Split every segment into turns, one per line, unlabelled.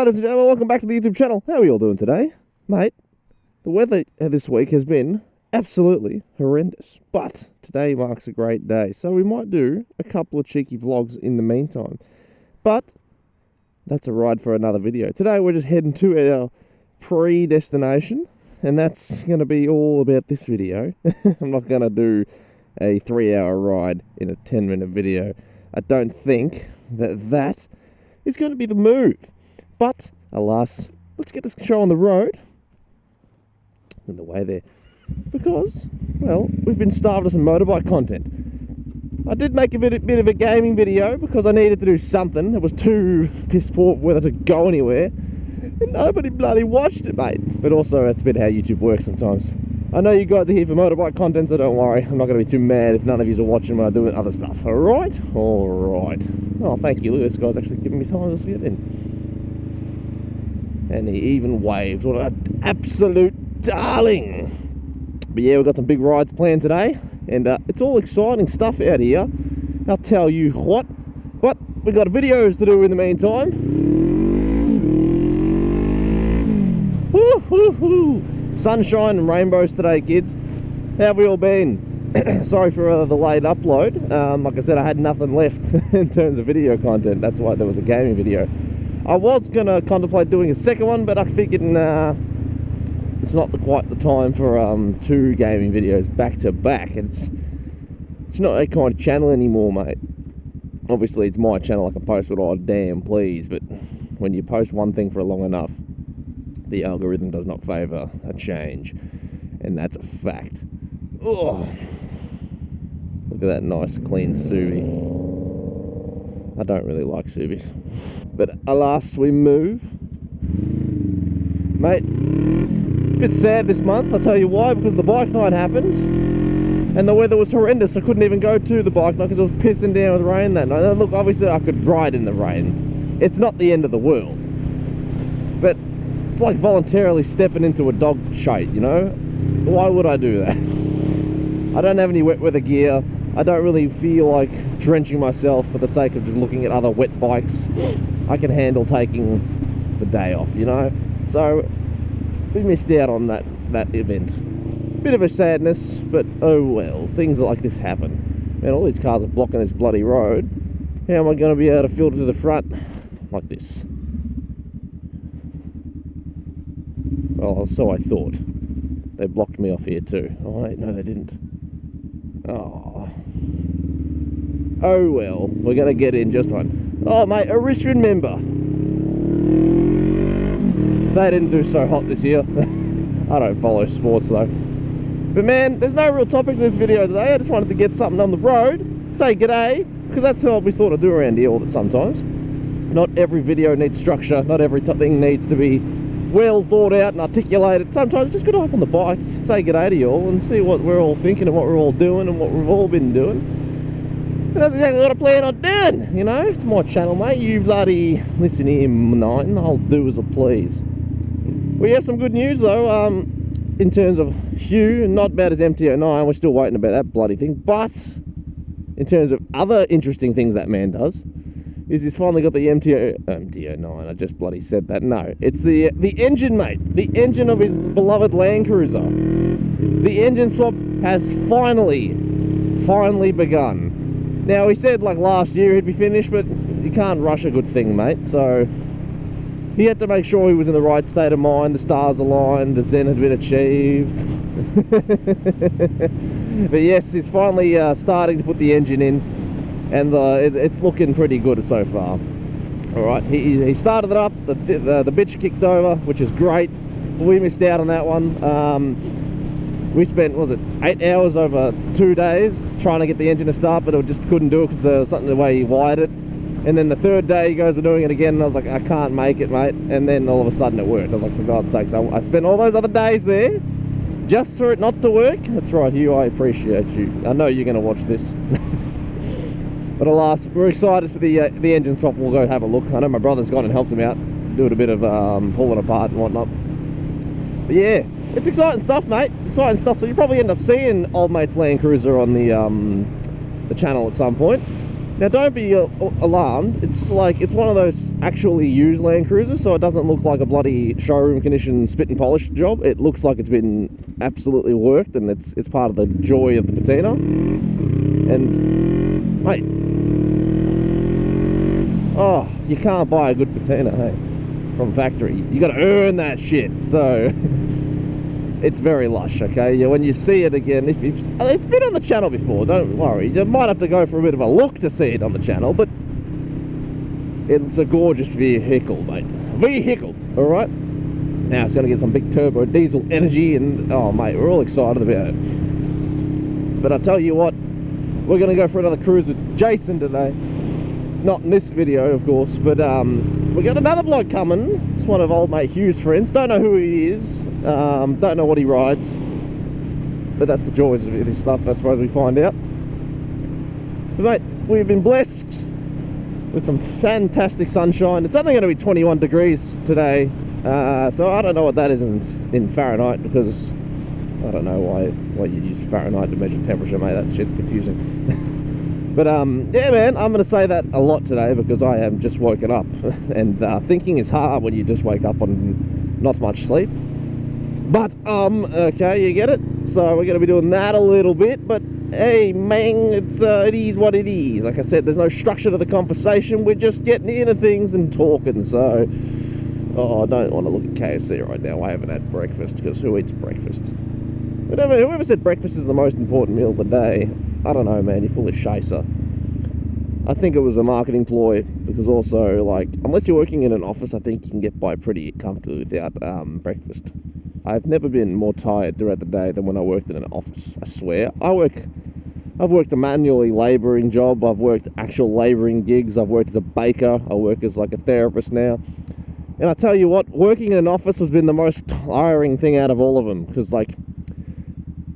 ladies and gentlemen, welcome back to the YouTube channel. How are you all doing today? Mate, the weather this week has been absolutely horrendous, but today marks a great day, so we might do a couple of cheeky vlogs in the meantime. But that's a ride for another video. Today we're just heading to our pre-destination, and that's going to be all about this video. I'm not going to do a 3-hour ride in a 10-minute video. I don't think that is going to be the move. But, alas, let's get this show on the road. In the way there. Because, well, we've been starved of some motorbike content. I did make a bit of a gaming video because I needed to do something. It was too piss poor whether to go anywhere. And nobody bloody watched it, mate. But also, that's a bit how YouTube works sometimes. I know you guys are here for motorbike content, so don't worry. I'm not going to be too mad if none of you are watching when I do other stuff. Alright? Alright. Oh, thank you. Look, this guy's actually giving me time to get in. And he even waved. What an absolute darling. But yeah, we've got some big rides planned today. And it's all exciting stuff out here. I'll tell you what. But we've got videos to do in the meantime. Woo-hoo-hoo. Sunshine and rainbows today, kids. How have we all been? Sorry for the late upload. Like I said, I had nothing left in terms of video content. That's why there was a gaming video. I was going to contemplate doing a second one, but I figured it's not quite the time for 2 gaming videos back to back. It's not a kind of channel anymore, mate. Obviously, it's my channel. I can post what I damn please, but when you post one thing for long enough, the algorithm does not favour a change, and that's a fact. Oh, look at that nice clean Subi. I don't really like Subis, but alas, we move, mate. A bit sad this month. I'll tell you why. Because the bike night happened, and the weather was horrendous. I couldn't even go to the bike night because it was pissing down with rain that night. Now, look, obviously I could ride in the rain. It's not the end of the world, but it's like voluntarily stepping into a dog shite, you know? Why would I do that? I don't have any wet weather gear. I don't really feel like drenching myself for the sake of just looking at other wet bikes. I can handle taking the day off, you know? So, we missed out on that event. Bit of a sadness, but oh well. Things like this happen. Man, all these cars are blocking this bloody road. How am I going to be able to filter to the front like this? Oh, so I thought. They blocked me off here too. Oh wait, no they didn't. Oh well, we're going to get in just fine. Oh mate, a Richmond member. They didn't do so hot this year. I don't follow sports though. But man, there's no real topic to this video today. I just wanted to get something on the road. Say g'day, because that's what we sort of do around here sometimes. Not every video needs structure. Not every thing needs to be well thought out and articulated. Sometimes it's just good to hop on the bike, say g'day to you all, and see what we're all thinking and what we're all doing and what we've all been doing. And that's exactly what I plan on doing, you know? It's my channel, mate. You bloody listen here, mate, and I'll do as I please. We have some good news, though, in terms of Hugh, not about his MT-09. We're still waiting about that bloody thing. But in terms of other interesting things that man does, is he's finally got the MT-09. I just bloody said that. No, it's the engine, mate. The engine of his beloved Land Cruiser. The engine swap has finally begun. Now, he said like last year he'd be finished, but you can't rush a good thing, mate. So he had to make sure he was in the right state of mind, the stars aligned, the zen had been achieved. But yes, he's finally starting to put the engine in. And it's looking pretty good so far. Alright, he started it up, the bitch kicked over, which is great. We missed out on that one. We spent, what was it, 8 hours over 2 days trying to get the engine to start, but it just couldn't do it because there was something the way he wired it. And then the 3rd day he goes, we're doing it again, and I was like, I can't make it, mate. And then all of a sudden it worked. I was like, for God's sakes, I spent all those other days there just for it not to work. That's right, Hugh, I appreciate you. I know you're going to watch this. But alas, we're excited for the engine swap. We'll go have a look. I know my brother's gone and helped him out, doing a bit of pulling apart and whatnot. But yeah, it's exciting stuff, mate. Exciting stuff. So you probably end up seeing old mate's Land Cruiser on the channel at some point. Now don't be alarmed, it's one of those actually used Land Cruisers, so it doesn't look like a bloody showroom condition spit and polish job. It looks like it's been absolutely worked, and it's part of the joy of the patina. And mate, oh, you can't buy a good patina, hey, from factory. You got to earn that shit. So it's very lush, okay? Yeah, when you see it again, it's been on the channel before, don't worry. You might have to go for a bit of a look to see it on the channel, but it's a gorgeous vehicle, mate. Vehicle, all right? Now it's going to get some big turbo diesel energy, and oh, mate, we're all excited about it. But I tell you what, we're going to go for another cruise with Jason today. Not in this video, of course, but we got another bloke coming. It's one of old mate Hugh's friends. Don't know who he is. Don't know what he rides. But that's the joys of this stuff, I suppose we find out. But mate, we've been blessed with some fantastic sunshine. It's only going to be 21 degrees today. So I don't know what that is in Fahrenheit, because I don't know why you use Fahrenheit to measure temperature, mate. That shit's confusing. But yeah, man, I'm going to say that a lot today because I am just woken up, and thinking is hard when you just wake up on not much sleep. But okay, you get it. So we're going to be doing that a little bit. But hey, man, it is what it is. Like I said, there's no structure to the conversation. We're just getting into things and talking. So I don't want to look at KFC right now. I haven't had breakfast, because who eats breakfast? Whoever said breakfast is the most important meal of the day, I don't know, man, you're full of chaser. I think it was a marketing ploy, because also, like, unless you're working in an office, I think you can get by pretty comfortably without breakfast. I've never been more tired throughout the day than when I worked in an office, I swear. I've worked a manually labouring job, I've worked actual labouring gigs, I've worked as a baker, I work as like a therapist now. And I tell you what, working in an office has been the most tiring thing out of all of them, because like,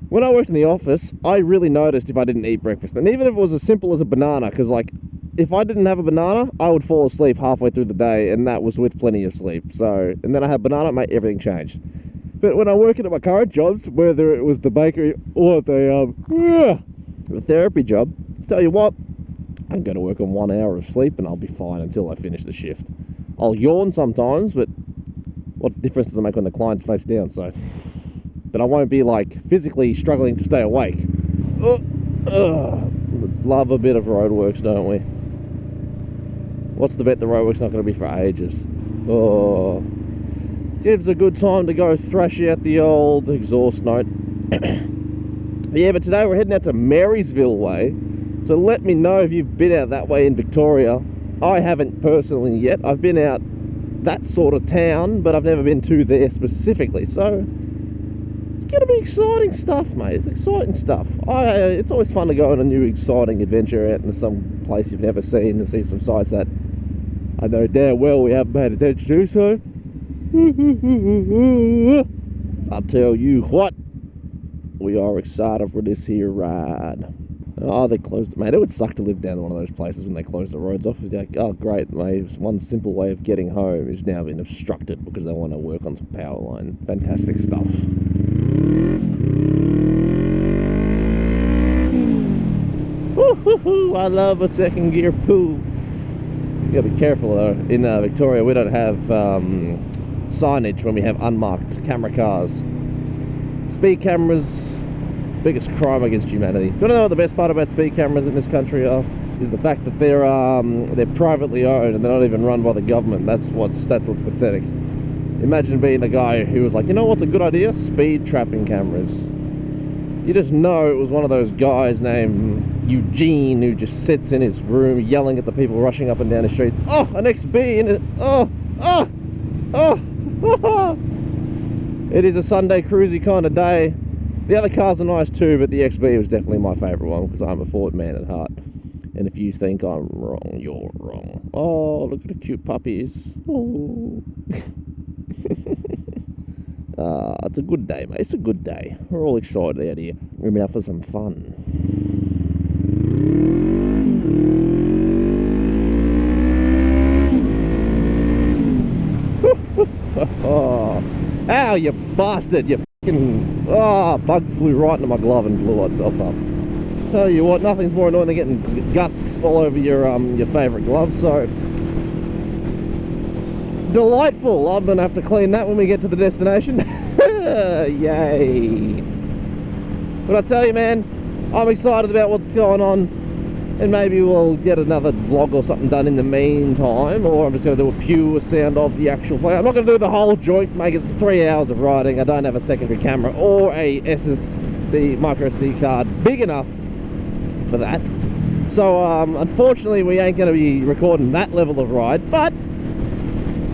when I worked in the office, I really noticed if I didn't eat breakfast. And even if it was as simple as a banana, because like, if I didn't have a banana, I would fall asleep halfway through the day, and that was with plenty of sleep. So, and then I had banana, mate, everything changed. But when I'm working at my current jobs, whether it was the bakery or the therapy job, tell you what, I'm going to work on 1 hour of sleep and I'll be fine until I finish the shift. I'll yawn sometimes, but what difference does it make when the client's face down? So, but I won't be like physically struggling to stay awake. Love a bit of roadworks, don't we? What's the bet the roadwork's not going to be for ages? Oh, gives a good time to go thrash out the old exhaust note. Yeah, but today we're heading out to Marysville way. So let me know if you've been out that way in Victoria. I haven't personally yet. I've been out that sort of town, but I've never been to there specifically. So it's going to be exciting stuff, mate. It's exciting stuff. It's always fun to go on a new exciting adventure out into some place you've never seen and see some sights that I know damn well we haven't paid attention to. So I'll tell you what, we are excited for this here ride. Oh, they closed it, mate. It would suck to live down one of those places when they close the roads off. It's like, oh, great, mate. One simple way of getting home is now being obstructed because they want to work on some power line. Fantastic stuff. Woo-hoo-hoo, I love a second gear pool. You gotta be careful though. In Victoria, we don't have signage when we have unmarked camera cars. Speed cameras, biggest crime against humanity. Do you want to know what the best part about speed cameras in this country are? Is the fact that they're privately owned and they're not even run by the government. That's what's pathetic. Imagine being the guy who was like, you know what's a good idea? Speed trapping cameras. You just know it was one of those guys named Eugene who just sits in his room yelling at the people rushing up and down the streets. Oh, an XB in it. Oh. It is a Sunday cruisy kind of day. The other cars are nice too, but the XB was definitely my favourite one because I'm a Ford man at heart. And if you think I'm wrong, you're wrong. Oh, look at the cute puppies. Oh. It's a good day, mate. It's a good day. We're all excited out here. We're going out for some fun. Oh, ow, you bastard! You fucking... Oh, bug flew right into my glove and blew itself up. Tell you what, nothing's more annoying than getting guts all over your favourite gloves, so delightful. I'm gonna have to clean that when we get to the destination. Yay. But I tell you, man, I'm excited about what's going on, and maybe we'll get another vlog or something done in the meantime, or I'm just going to do a pure sound of the actual play. I'm not going to do the whole joint, make it 3 hours of riding. I don't have a secondary camera or a SSD, micro SD card big enough for that. So unfortunately we ain't going to be recording that level of ride, but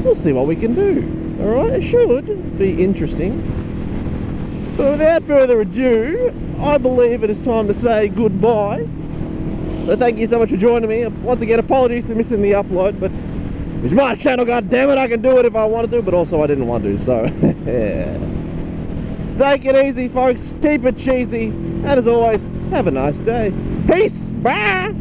we'll see what we can do. Alright, it should be interesting. But without further ado, I believe it is time to say goodbye. So thank you so much for joining me. Once again, apologies for missing the upload, but it's my channel, goddammit, I can do it if I want to, but also I didn't want to, so yeah. Take it easy, folks. Keep it cheesy. And as always, have a nice day. Peace. Bye.